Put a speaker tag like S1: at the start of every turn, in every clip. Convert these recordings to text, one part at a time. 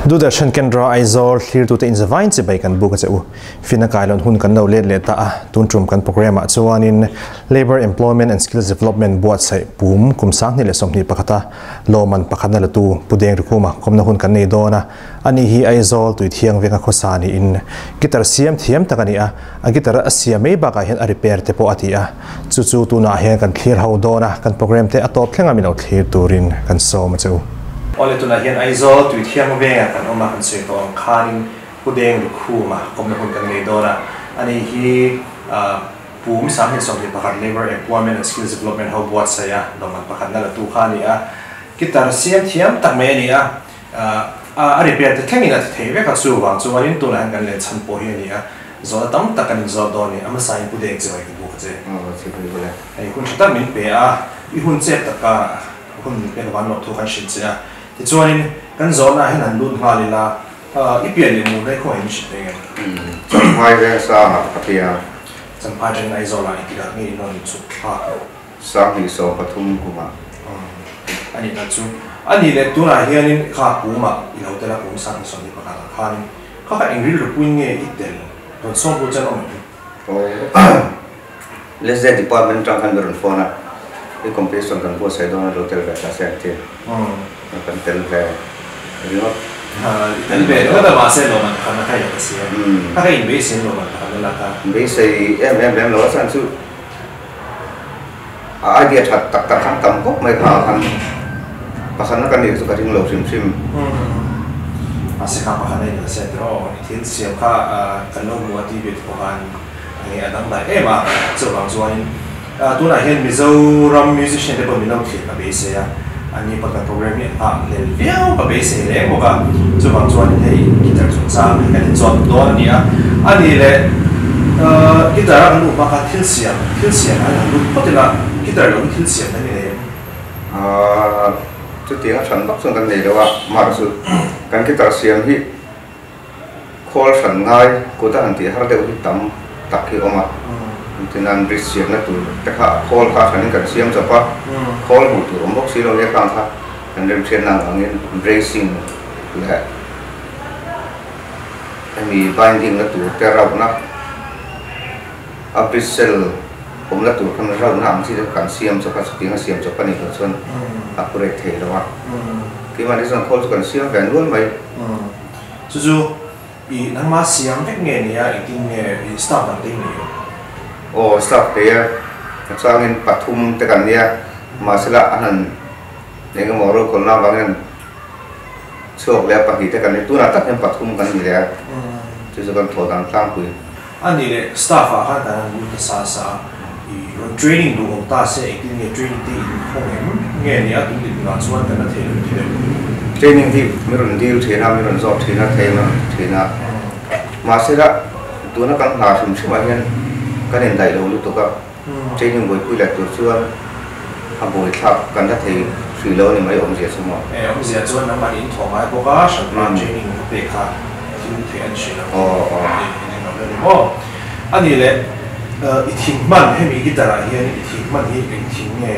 S1: Doodarshan Kendra Aizol clear to the Inzavine Zibai kan buka sa Fina Kailon hun kan no let ta tuntrum kan program at chuanin Labor Employment and Skills Development buat sai pum kumsang ni lesong ni pakata loman pakana latu pudeng rukuma komna hun kan nei dona ani hi Aizol tu thiang venga khosani in gitar siam thiam takania a gitar asia me ba ka hen a repair te po atia chu tu na he kan clear how dona kan program te atop thlenga mino clear turin kan so ma chu Ole tu na hian Aizol tu thiang venga kan oma kan se to khanin pudeng rukuma komna hun kan nei dona ani hi pum sam hen som ni pakat Labor Employment and Skills Development how buat saya loman pakat na latu khania gitar siam thiam tak me ni a repair te thlengina the thei veka su wang chu manin tu na kan le chan po hi ni a zo tam takan zo do ni ama sai pu dek zai bu che che bu le ai kun ta min pe a I hun che ta ka hun pe ban no thu kan shin che a ti chuanin kan zo na hen an lun ha li la I pian ni mu dai ko hin shi te
S2: chang mai ve sa ha patia
S1: chang pa jeng ai zo la I ti da ngi no ni chu ha
S2: sa hi so pathum kuma
S1: ani na chu ani le tu na hianin kha puma I lo te la pum sang so ni pa ka khanin kha ka ingri lu puin nge itel don so bu chan om
S2: let's say department tang kan ron phone I competition kan po sai don hotel ka sa te kan tel ka rio
S1: tel be ko da ma se lo man kan ka ya se ka ka in be sin lo man kan la ka
S2: be sai em lo san su idea that tak tak kan tam ko mai kha kan pasan kan ni su ka ting lo sim
S1: Masih kapa kan ini saya terus ini siap kan lo buat di bit pohan ini ada nggak mah coba soalnya tu nah yang Mizoram musician itu minum sih tapi saya ini pakai program ini level tapi saya muka coba soalnya hey kita susah kan contoh ni ini le kita orang lu pakai tilsiam ada lu potela kita orang tilsiam ini le
S2: tu tiang chan bak sung kan nei lewa mar su kan kita siam hi khol san ngai ko ta han ti har deu hi tam tak hi oma tinan bris siam na tu ta kha khol kha khan kan siam chapa khol mu tu om bok si lo le kan kha kan rem chen nang angin bracing le ami binding na tu te rau na abrisel om la tu kan rau na am si kan siam chapa ting siam chapa ni ko chon accurate thei lo wa ki ma ni son khol kan siam kan luôn mai
S1: chu I nang ma siam vek nge ni I ting nge staff ang ting ni
S2: o staff te ya changin pathum te kan nia ma sila anan neng mo ro kol na bangen chok le pa hi te kan ni tu na tak hem pathum kan ni le chu kan tho dan tlang pui
S1: ani le staff a han dan lu ta sa I training du ta se ting nge training ti khong nge ni a tu ni na chuan kan na the le
S2: training thi miron deal thena miron job thena thena ma sila tu na kan ha sum sum hian kan en dai lo lu to ka training boi pui la tu chuan a boi thak kan da thei sui lo ni mai om je sumo
S1: om je chuan na ma in thong ai bo ka shan training pe kha tin the an shi la ani le I thing man he mi gitara hian I thing man hi thing nge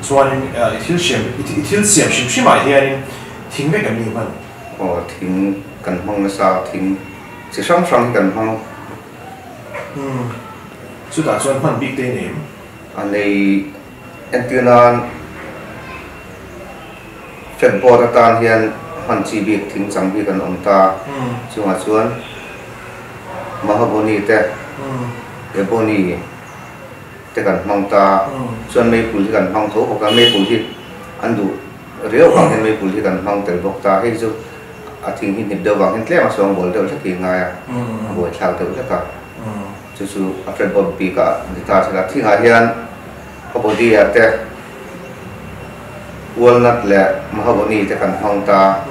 S1: chuan itil siam shim ai hian thing ve kan ni man
S2: thing kan hmang na sa thing si sang kan hmang
S1: chu ta chuan man big te nem
S2: anei entinan fen bo ta tan hian man chi big thing chang bi kan om ta chunga chuan mahaboni te eboni te kan hmang ta chuan mei pul kan hmang tho ko kan mei pul hi andu reo wang hen mei pul hi kan hmang tel bok ta hei chu a thing hi nip do wang hen tle ma song bol deuh thaki nga ya boi thal deuh thaka chu a friend bob pi ka ni ta sala thinga hian body ya te walnut le mahaboni te kan hmang ta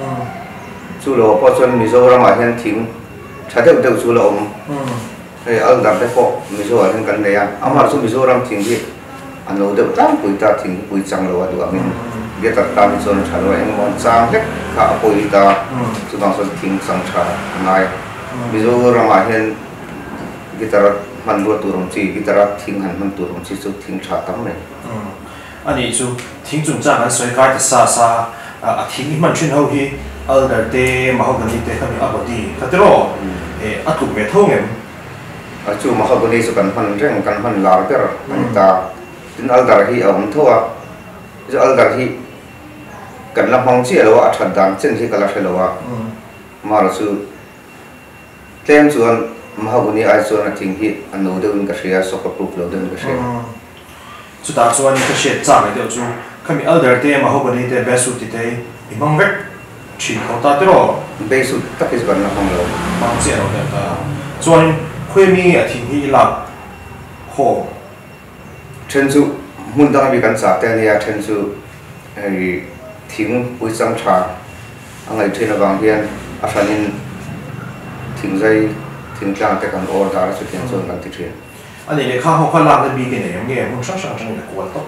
S2: chu lo po chuan Mizoram a hian thing tha deuh chu lo om hey al dam te ko Mizoram kan ne ya amar chu Mizoram thing hi an lo deuh tlang pui ta thing pui chang lo adu amin dia tak tahu zon chalo yang mon sang lek ka apoi ta chu bang son thing sang cha ngai Mizoram a hian gitara man lo turum chi gitara thing han man turum chi chu thing cha tam ne
S1: ani chu thing chung cha han soi kai ta sa a thing man chin ho hi elder te mahogany te kami abodi katero atuk me thongem
S2: chu mahogany so kan han lar per ta tin elder hi om thoa jo elder hi kan la hong chi lo a thad dan chen hi kala thelo mar chu tlem chuan mahogany ai chuan a thing hi anu deun ka shria so ko proof lo deun ka shria
S1: chu ta chuan ka she cha mai deu chu kami elder te mahogany te besu ti te imang vek chi ko ta tero
S2: besu takis ban na hong lo
S1: mang che lo ta chuan khoi mi a thing hi la ho
S2: chen chu mun dang bi kan sa te nia chen chu ai thing pui sang tha angai thina wang hian a sanin thing zai thing tlang te kan or dar chu tian chuan kan ti thrin
S1: ani le kha ho kha la na bi ke ne nge mun sang sang sang ko to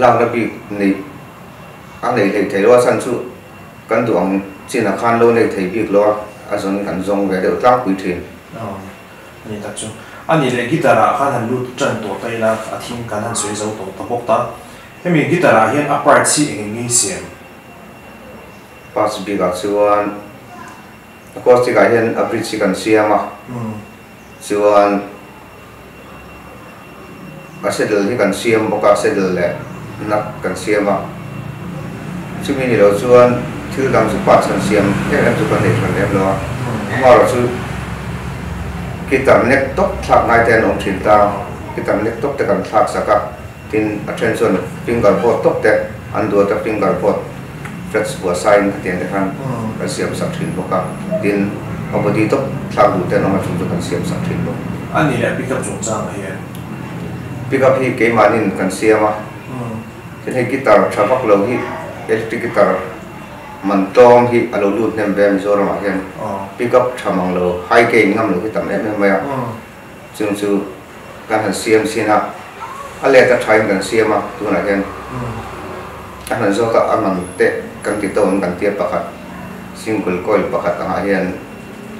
S2: lang na bi nei a nei le thei lo san chu kan duang china khan lo nei thei bi lo a zon kan zong ve de tlang pui thrin
S1: ani ta chu ani le gitara khan han lut chan to tai la a thing kan han soi zo to ta bok ta hemi gitara hian a part si ngi siam
S2: pas bi ga chuan acoustic a hian a bridge kan siama chuan a settle hi kan siam boka settle le nak kan siama chumi ni lo chuan thil dam chu pa chan siam em chu kan nei than em lo ma ro chu kitam nek top thak nai ten om thin ta kitam nek top te kan thak saka tin attention fingerboard top te andu ta fingerboard frets bua sign ten te kan kan siam sak thin boka tin obodi top thak du te no ma chu kan siam sak thin bo
S1: ani le pick up chung chang hian
S2: pick up hi ke manin kan siama tin he guitar thavak lo hi electric guitar man tong hi alo lut nem bem zora ma hian pick up thamang lo high gain ngam lo ki tam em maya chung chu kan han siam sina ale ta thaim kan siama tu na hian kan zo ta aman te kan ti ton kan tia pakhat single coil pakhat anga hian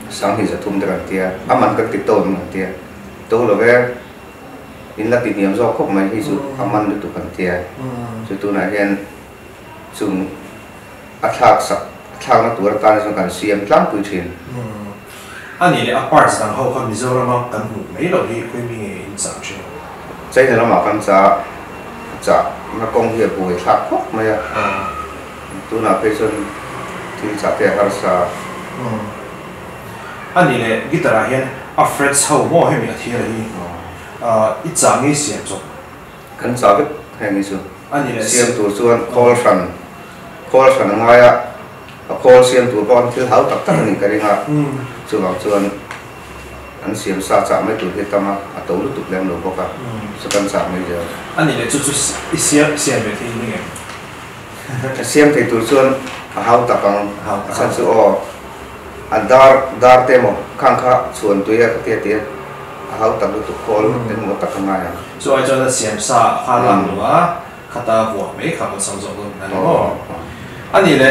S2: sang hi zathum de kan tia aman kan ti ton kan tia to lo ve in la ti niam zo khop mai hi chu aman tu kan tia chu tu na hian chung athak sak thang na tur ta na kan siam tlang pui thin
S1: ani le apart sang ho kha Mizoram kan mu mai lo hi khoi mi in sang che
S2: chai na ma kan cha na kong hi bu thak khop mai tu na pe chon thil cha te har sa
S1: ani le gitara hian a frets ho mo he mi a thira hi i chang ngi siam cho
S2: kan cha ve he ngi chu
S1: ani le
S2: siam tu chuan call fan ngaya a call siam tu pon thil hau tak tak ni karinga chuwang chuan an siam sa cha mai tu he tama a to lu tu lem lo boka so kan cha mai je
S1: ani le chu siam ve thi ni nge
S2: siam thei tu chuan a hau takang san chu o a dar te mo khang kha chuan tu ya te te a hau tak lu tu call den mo takanga ya
S1: so ai cho siam sa kha lam lo a khata bo me kha ba sam zo lo na lo ani le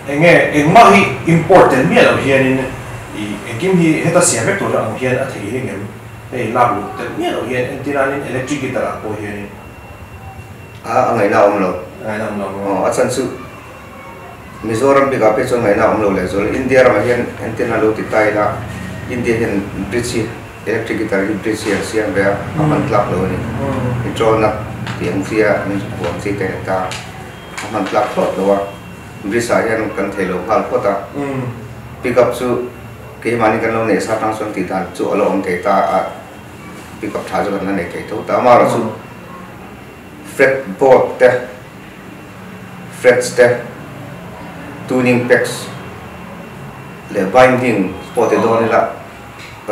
S1: enge ma hi important mi lo hian in kim hi heta siam vek to ra ang hian a thei hi ngem lab lu te mi lo hian tiranin electric guitar ko hian
S2: ngai na om lo
S1: ai nam lo
S2: a chan chu Mizoram bi ga pe chon ngai na om lo le zol India ra hian antenna lo ti tai la India hian bridge electric guitar hi bridge hian siam be aman klap lo ni intro na tiang sia ni buang si te ta aman klap thot lo wa bridge a hian kan thelo hal phota pick up chu ke mani kan lo ne sa tang son ti dan chu alo om te ta a pick up tha jo kan ne te to ta ma ra chu fretboard te frets te tuning pegs le binding spotted don la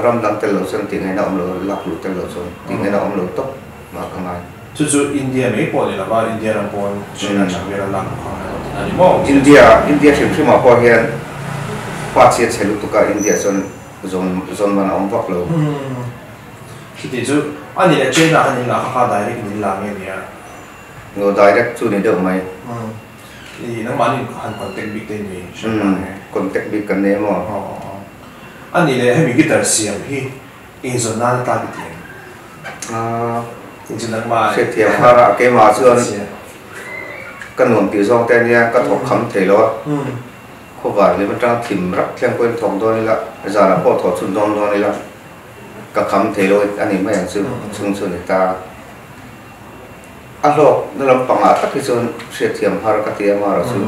S2: ram dang tel lo son ti ngai na om lo lak lu tel lo son ti ngai na om lo top ma ka ngai
S1: chu India me po ni la ba India ram pon China na vera lang kha ani mo
S2: India thim ma po hian pa che chelu tu ka India zon man om vak lo
S1: ki ti chu ani le China ani la kha direct ni la me ya
S2: no direct chu ni de mai
S1: ni nang mani han contact big te ni
S2: contact big kan ne mo
S1: ani le hemi guitar siam hi in zon na ta ki ti in zon nang ma
S2: se thiam ha ra ke ma chuan kan nom ti zong te nia ka thok kham thelo ko wa le matang thim rak thleng koin thong do ni la za la po tho chun don do ni la ka kham thelo ani ma yang chu chung chu ni ta a lo na lam panga ta ki chun se thiam har ka ti ma ra chu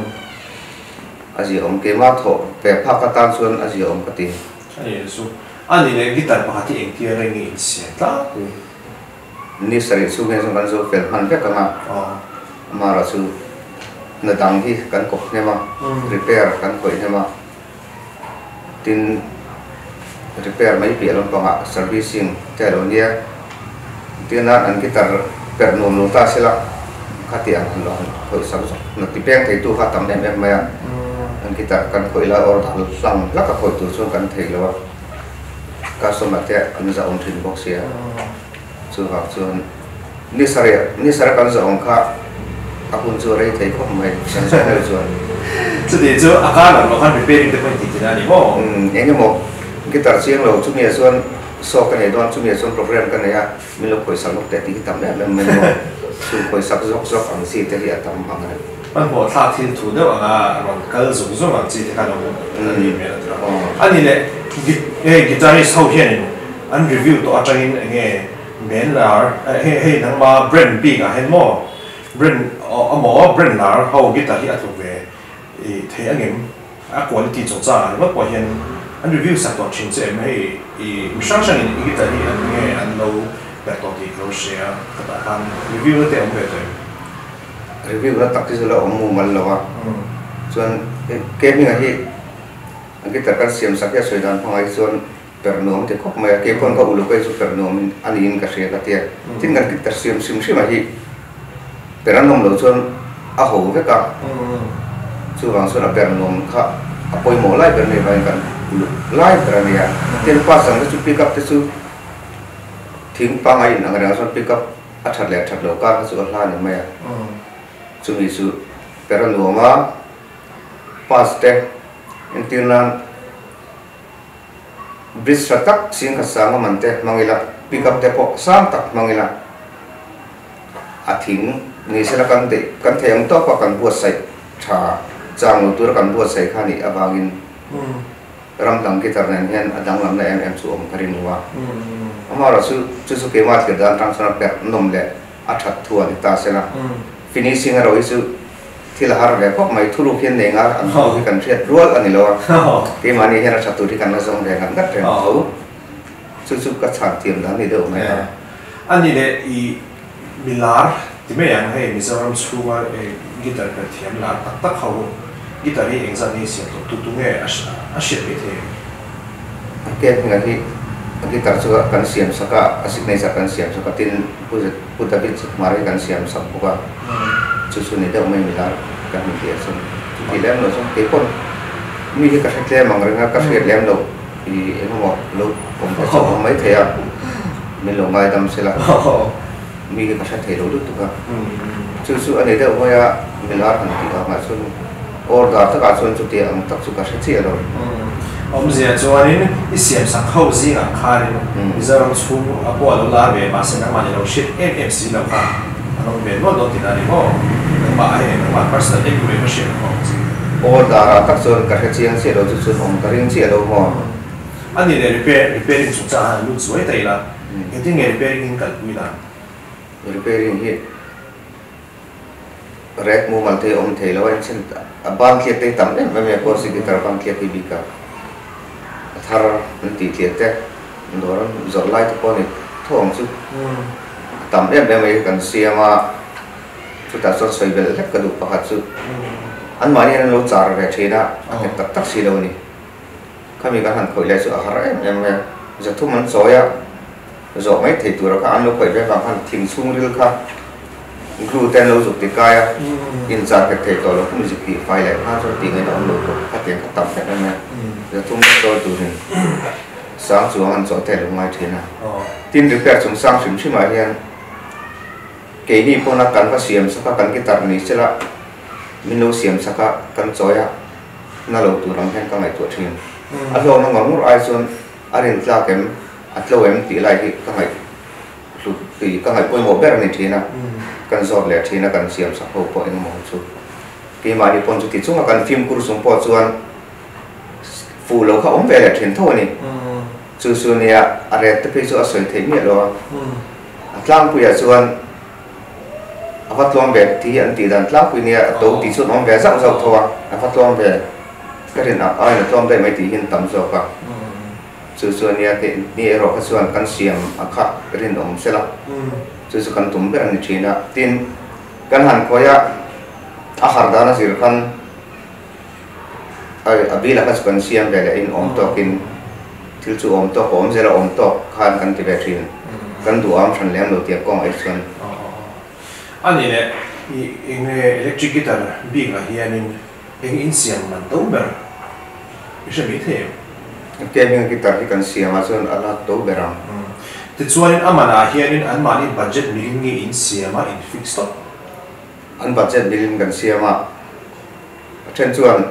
S2: aji om ke ma tho pe pha ka tan chun aji om ka ti
S1: ai su ani le gitar pa ti eng ti re ni se ta
S2: ni sari su gen kan zo fel han pe ka ma ra chu na dang hi kan ko ne ma repair kan ko ne ma tin repair mai pi lam panga servicing te lo nia tin an gitar per nom lo ta sila khati an lo ko sa na ti peng thei tu kha tam ne me ma an gitar kan ko ila or dal sang la ka ko tu so kan thei lo ka so ma te an za on thin box ya chu ha chun ni sare kan za on kha akun chu rei thei ko mai san sa ne chuan
S1: chu de chu akala lo kan repairing te point ti na ni mo
S2: enge mo gitar chiang lo chu mi chuan so kan ne don chu mi chuan program kan ya mi lo koi sang te ti tam ne me me chu koi sak zok ang si te ri atam ang ne
S1: man ho tha thil thu de anga ron kal zum zum ang chi te kan lo ani me na tra ani le guitarist ho hian an review to atangin nge men lar he nang ma brand big a hen mo brand amo brand lar ho guitar hi atlu ve the angem a quality cho cha ma ko hian an review sa to chin che mai sang sang in guitar hi an nge an lo ba to ti lo share ka ta kan review te am ve te
S2: review la tak ti lo mu mal lo wa chuan ke mi nga hi an gitar kan siam sak ya soi dan phang ai chuan per nom te kok mai ke kon ka ulu kai su per nom ani in ka hre ka te tin ngan gitar siam sim sim a hi per an nom lo chuan a ho ve ka chu wang chuan a per nom kha a poi mo lai per ne vai kan ulu lai per ne ya tin pa sang chu pick up te chu thing pa ngai na nga chuan pick up a that lo ka chu a hla ni mai chu mi chu per an nom a pas te in tinan bridge tak sing ka sang man te mangila pick up te po sang tak mangila a thing ni sela kan theng to pa kan buat sai tha chang tur kan buat sai khani awangin ram dang ki tar nen hian adang lam na em chu om karin wa amara chu ke ma ke dan tang sana per nom le a that thua ni ta sela finishing ro isu thila har ve ko mai thulu khian ne nga an ho kan thiat rual ani lo ke mani hian a thatu thi kan na zong re kan gat re ho chu ka chang tiam dan ni do mai
S1: ani le I milar ti me yang he mizoram chunga guitar ka thiam la tak tak ho guitar hi engza ni siam to tu nge a shit me the
S2: ke nga hi guitar chu kan siam saka signature kan siam saka tin puta bit mari kan siam sak buka chu ni da mai milar kan mi dia sun ti lem lo sun ke kon mi hi ka thek mang renga ka thek lem lo I mo lo kom ka so mai the ya mi lo mai dam sela mi ka thek the lo lu tu ka chu ane da ho ya milar kan ti ka ma sun or da ta ka sun chu ti am tak chu ka thek lo
S1: om zia chuanin I siam sak ho zinga kharin mizoram chu apo lo la ve ma se na ma lo shit mfc lo ka anong ben mo do tinani mo ba ai ma personal equipment mo
S2: or da tak chon ka thek chiang se lo chu om ka ring che lo mo
S1: ani le repairing chu cha lu chuai tai la getting repairing kan ui la
S2: repairing hi red mu mal the om the lo an chen a ban khia te tam ne me ko si gitar ban khia pi bi ka thar ti khia te ndoran zor lai to ko ni thong chu tam em me kan siama chu ta so soi bel lek ka du pa chu an mani an lo char ve thina an tak tak si lo ni kami kan han khoi le chu a har em me za thu man so ya zo mai thei tur ka an lo khoi ve ka han thing chung ril kha gluten lo zuk ti kaya in za ka thei to lo music ki file ha so ti ngai down lo ko ka tiang ka tam ka na za thu man so tu ni sang chu an so te lo mai thina tin repair chung sang sim sim ma hian ke hi pona kan ka siam saka kan ki tar ni chela mino siam saka kan choya na lo tu rang hen ka ngai tu thin a lo na ngor ai chon arin tla kem atlo em ti lai hi ka ngai lu ti ka ngai poi mo ber ni thina kan zor le thina kan siam sa ho po eng mo chu cái mà đi pon chút thì chúng ta cần phim kursus po chuan phụ lâu không về là truyền thôi nè chú chú nè à để tập cho sợi thế miệt rồi lang bây giờ chuan phát loan về thì anh tỷ đàn lang bây nè đầu tỷ chút ông về rất giàu thôi phát loan về cái này ai là loan đây mấy tỷ hiện tầm giàu cả chú chú nè cái nè rồi cái chuan căn xiêm khác cái này ông sẽ là chú chú căn tụm bên này chuyện là tin căn hẳn coi á akhar dana sir kan ai abila kas kan siam ve in om to kin til chu om to om zera om to khan kan ti ve thin kan du am than lem lo ti kong ai chuan
S1: ani le in electric guitar bi ga hianin in siam man to berise mi the
S2: ke mi guitar ki kan siam a chuan ala to beram
S1: ti chuanin amana hianin an mani budget mi ngi in siama in fix to
S2: an budget bilin kan siama then chuan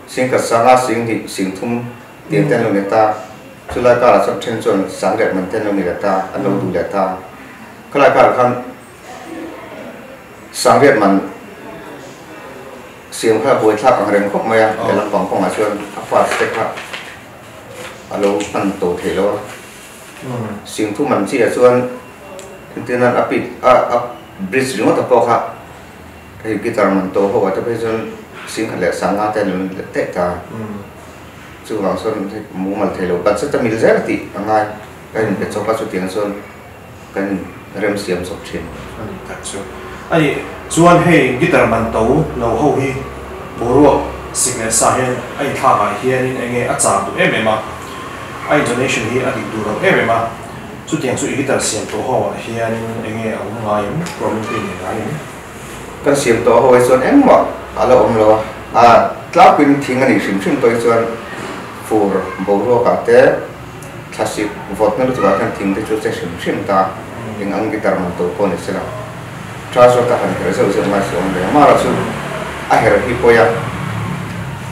S2: sing ka sanga sing di sing thum tiang ten lo neta chulai ka la sab then chuan sang det man ten lo ni ta an lo du le ta kala ka khan sang det man siam kha boi thak ang reng khop maya ke lam pang pang a chuan a fa stek kha alo an to the lo sing thum man chi a chuan tinan apit a bridge ringot a po kha cái guitar mình tổ hợp cho bây giờ xin khẩn lệ sáng ngã tên là tệ ta chú hoàng xuân muốn mà thầy lâu bắt rất là mình rất là tị bằng ai cái mình phải cho các số tiền xuân cái rem xiêm sọc trên
S1: thật sự ai chuan hey guitar mình tổ lâu hậu hi bố ruột xin lệ sáng hen ai thà bài hiền anh nghe ắt chạm tụ em mà ai donation hi ắt tụ đâu em mà số tiền số guitar xiêm tổ hợp hiền anh nghe ông ngay problem tiền này
S2: kan siam to hoi chuan em ma ala om lo tla pin thing ani sim sim toi chuan fur bo ro ka te classic vot na lu kan thing te chu che sim sim ta ing ang guitar man to ko ne sela tra so ta han kre so ma so on de ma ra su a her hi poya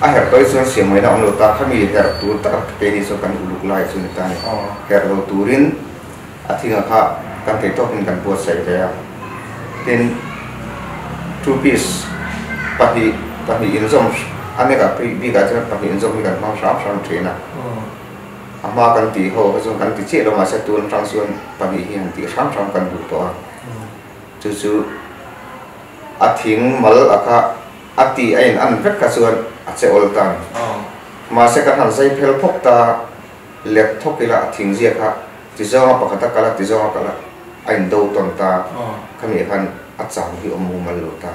S2: a her toi chuan siam mai na om lo ta khami her tu ta pe ni so kan uluk lai chu ni ta ni her lo turin a thinga kha kan te to kan po sai de tin two piece pahi in zom ane ka bi ga cha pahi in zom mi kan ma sam thina ama kan ti ho ka zong kan ti che lo ma sa tun trang suan pahi hi han ti sam kan du to chu chu a thing mal aka ati ain an vek ka suan a che ol tan ma se ka han sai phel phok ta lek thok ila thing zia kha ti zo pa ka ta kala ti zo kala ain do ton ta kami kan achang hi omu mal lo ta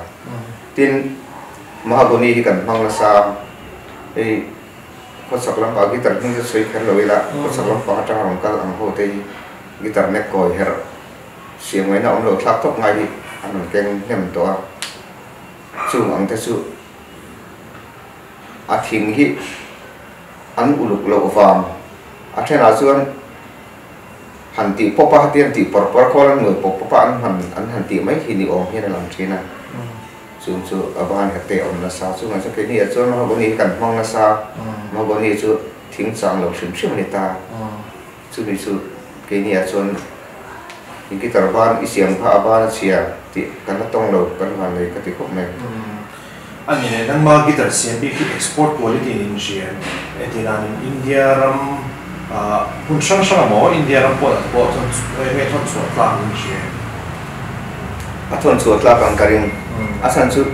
S2: tin mahagoni hi kan mang la sa ei ko saklam ba guitar ni soi khan lo ila ko saklam pa ta ram kal ang ho te guitar ne ko her siang mai na om lo thak thok ngai hi an keng nem to chu ang te chu a thing hi an uluk lo fam a thena chuan han ti popa tian ti por ko lan người popa an han ti mai hi ni om hi na lam thina chu aban ha te om na sa chu ma sa ke ni chu ma bo ni kan mong na sa ma bo ni chu thing chang lo sim sim ni ta chu ni chu ke ni chu ni ki tar ban i siam pha ban chia ti kan na tong lo kan han le ka ti ko me
S1: ani ne nang ma guitar siam bi export quality in siam etina in India ram hun sang mo India ram po thon me thon chu tla in siam
S2: a thon chu tla kan karin asan chu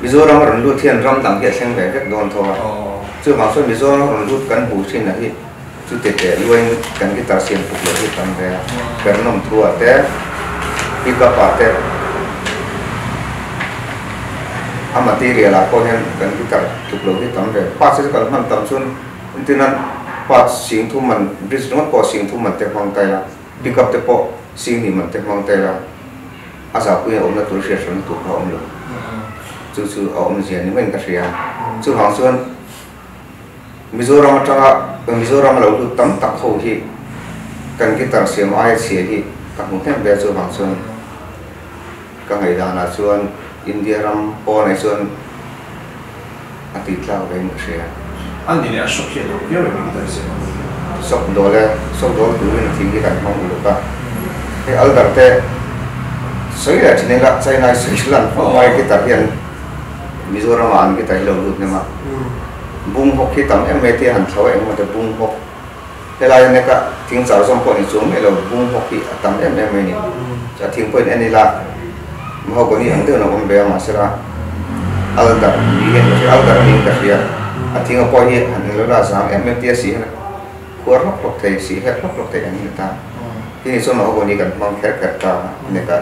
S2: Mizoram ron lu thian ram dang he thleng ve vek don thawa chu ma so Mizoram ron lu kan bu thin na hi chu te te lueng kan guitar siam puk lo hi tam ve per nom thua te pick up ate a material a ko hen kan guitar puk lo hi tam ve pa se kan man tam chun tinan pa sing thu man bridge not po sing thu man te hong tai la pick up te po sing ni man te hong tai la asa ku om na tur she shon tu ka om lo chu om jian ni men ka ria chu hang chuan Mizoram atanga Mizoram lo lu tam tak ho hi kan guitar siam ai che hi ka mu tem be chu hang chuan ka ngai da na chuan India ram po nei chuan ati tla ve ni ria
S1: an ni a shop here lo yo me guitar siam
S2: sok do tu ni thing ki kan mong lu ka e al dar te soi la chine ga chai nai soi lan mai guitar hian Mizoram an cái tay lâu luôn nè mà bung học khi tắm em mê thì hẳn sáu em mà được bung học thế là này cả tiếng giáo xong còn xuống mẹ là bung học khi tắm em mê này chả tiếng quên anh là mà họ có những ấn tượng là con bé mà sẽ là áo đặt đi hiện là áo đặt mình cả kia tiếng ở coi hiện hẳn là sáng em mê tia xí này cuốn lóc thầy xí hết lóc thầy anh người ta khi số mà họ có những cần mang khét cả này cả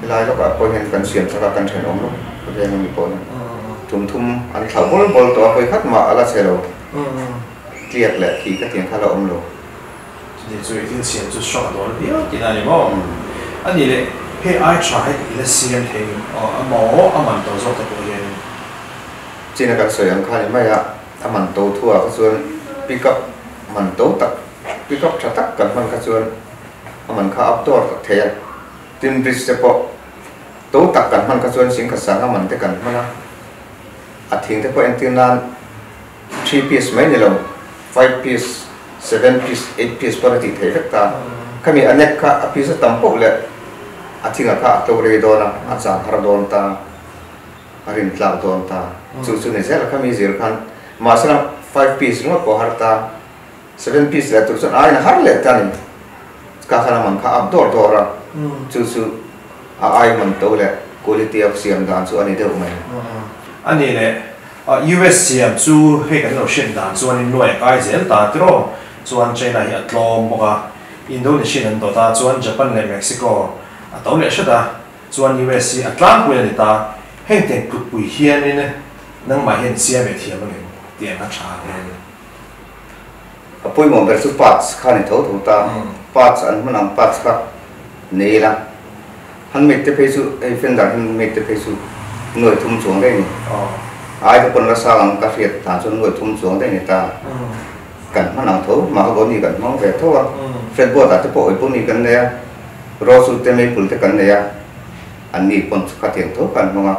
S2: thế là lúc coi hiện cần xuyên sau đó cần chuyển ống lúc có thể mình bỏ thum anh thảo bol to hơi khát mà là xe đâu liệt lệ thì các tiếng khá là ôm lồ
S1: thì rồi thì xem chút sọt đó đi thì là gì mà anh nhìn này hey ai try là xem thì mỏ mình tổ chức được cái gì
S2: chỉ là các sợi anh khai mấy à mình tổ thua các chuyện pick up mình tổ tập pick up chặt tắc cần mình các chuyện mình khá outdoor thế tin bridge bộ tổ tập cần mình các chuyện xin các sáng mình tới cần mình à tiếng thế có antenna 3 piece mấy này là 5 piece 7 piece 8 piece para ti thấy ta kami anek ka piece tampo le à tiếng ka to re do na à cha har don ta arin tla don ta chu này sẽ là kami zir khan mà sao 5 piece nó có har ta 7 piece là tu ai na har le ta ni ka khana man ka outdoor do ra chu ai man to le quality of siam dan chu ani deu mai
S1: anh nhìn này USCM chú hay cái nào xuyên đàn chú anh nuôi cái gì ta đó chú anh China hiện lo một cái Indonesia anh đó ta chú anh Japan này Mexico à tàu lệ đó chú anh USC Atlantic này ta hiện tiền cực bùi hiền này nâng mà hiện xe về thiệp này tiền nó trả này
S2: apoi mo versus parts khani thâu thâu ta parts anh muốn làm parts khác này là hắn mệt tới phải su ai phân đàn hắn mệt tới phải su người thum xuống đây ai thì còn là sao làm cà phê thả cho người thum xuống đây người ta cần nó nào thấu mà có gì cần mong về thôi phết bùa ta thì bội bùn đi cần này rồi su tên mấy bùn thì cần này anh đi còn cà tiền thấu cần không ạ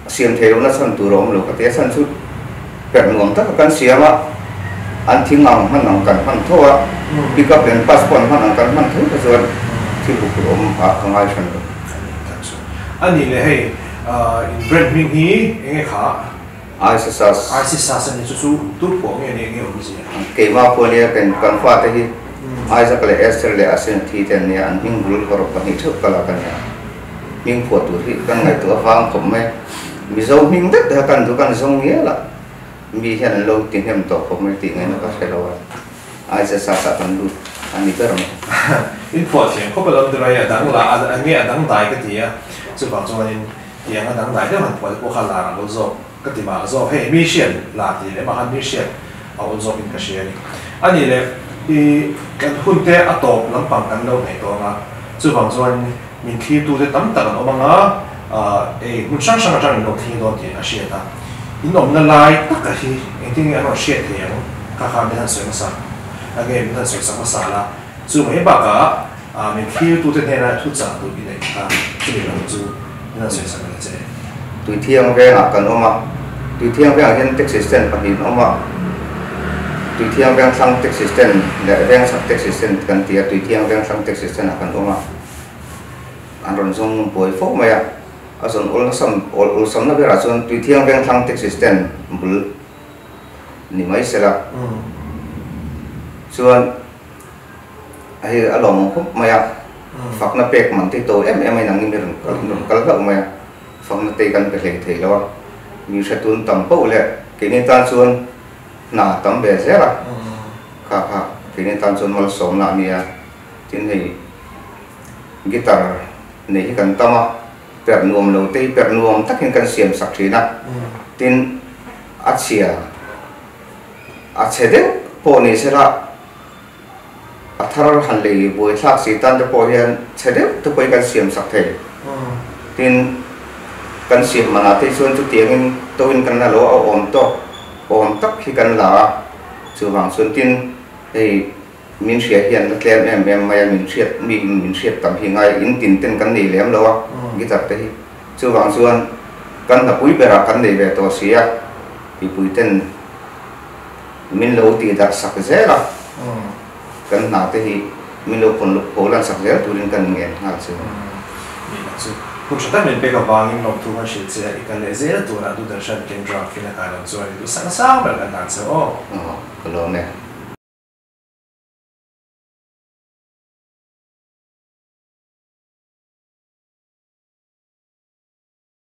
S2: xiêm thế nó sân tủ rộng rồi cái sân su bèn ngom tất cả cần xiêm á anh thiên ngầm hắn ngầm cần hắn thôi đi cấp đến passport hắn ngầm cần hắn thấu rồi thì bục rộng không ai sân được
S1: anh nhìn này hay Brent Minh hi nghe khá ISIS anh chú tốt của nghe này nghe cái gì
S2: cái mà phụ nữ cần phát thì ISIS cái Esther là asen thì tên này anh Minh bul vào cái này trước cái là cái này Minh phụ tuổi thì cái ngày tuổi vàng cũng mấy mi dâu Minh đất là cần tụi cần dâu nghĩa là mi hiện lâu tiền hem tổ cũng mấy tiền này nó có thể lâu ISIS sát cần đủ anh đi cái
S1: in phụ thì có bao lâu rồi đang là anh nghe đang đại cái gì á chứ bằng cho nên yang đang đại đó mình phải có khả năng làm được cái gì mà rồi hey mission là thì để mà hắn mission ở rồi in cái gì anh nhìn này cái huấn thế ở tổ làm bằng cái đâu này đó mà chứ bằng cho nên mình khi tu để tắm tận ở bằng á mình sáng sáng ra mình đâu thì đó thì là gì ta in ông nó lại tất cả thì anh听anh nói gì thì các hàng mình sửa sao anh em mình sửa sao là chứ mấy bà cả mình khi tu thế này tu giả tu cái này chứ mình làm chú nên sửa sao cái gì
S2: tùy thiêng về là cần ông ạ tùy thiêng về hiện tech system phải hiện ông ạ tùy thiêng về sang tech system để về sang tech system cần tiền tùy thiêng về sang tech system là cần ông ạ anh rồi dùng buổi phúc mày à dùng ôn sắm nó về là dùng tùy thiêng về sang tech system bự ni mấy sẽ là dùng hay ở lòng phúc mày à phật nó bẹt mình thì tôi em ấy nằm như cái gạo mày phong nó tâyกันไปเลยthì loมีสตุนต่ำปุ๊เลยกินตานส่วนหน้าต่ำเบสละค่ะกินตานส่วนมันสมหน้าเนี่ยทีนี้กีตาร์นี่กันต่ำอ่ะเปิดนวมเราตีเปิดนวมตักกันเสียมสักทีนะทีนอัดเสียเด็กพอนี่เสร็จละอัฐารหันเลยบุยทักสีตันจะพอเห็นเสด็จจะไปกันเสียมสักทีทีนกันเสียมันอาจจะส่วนจุดเตียงตัวกันน่ะเราเอาอมตักที่กันละส่วนบางส่วนที่มินเสียเห็นแล้วแม่ไม่มินเสียต่ำที่ไงอินตินเต้นกันนี่แหลมเรากิจแต่ที่ส่วนบางส่วนกันถ้าปุ้ยไปรักกันนี่แบบตัวเสียที่ปุ้ยเต้นมินเราตีดักสักเจ้าละกันหนาที่มินเราคนลุกโผล่สักเจ้าตัวนี้กันเงี้ยน่าจะ
S1: cũng chúng ta mình bây giờ vang in lộc thu hoa shit sẽ cái lệ dễ là tụi nó tụi nó sân kinh drop khi là cái nó rồi tụi sáng sáng mà là đàn số
S2: cái lỗ này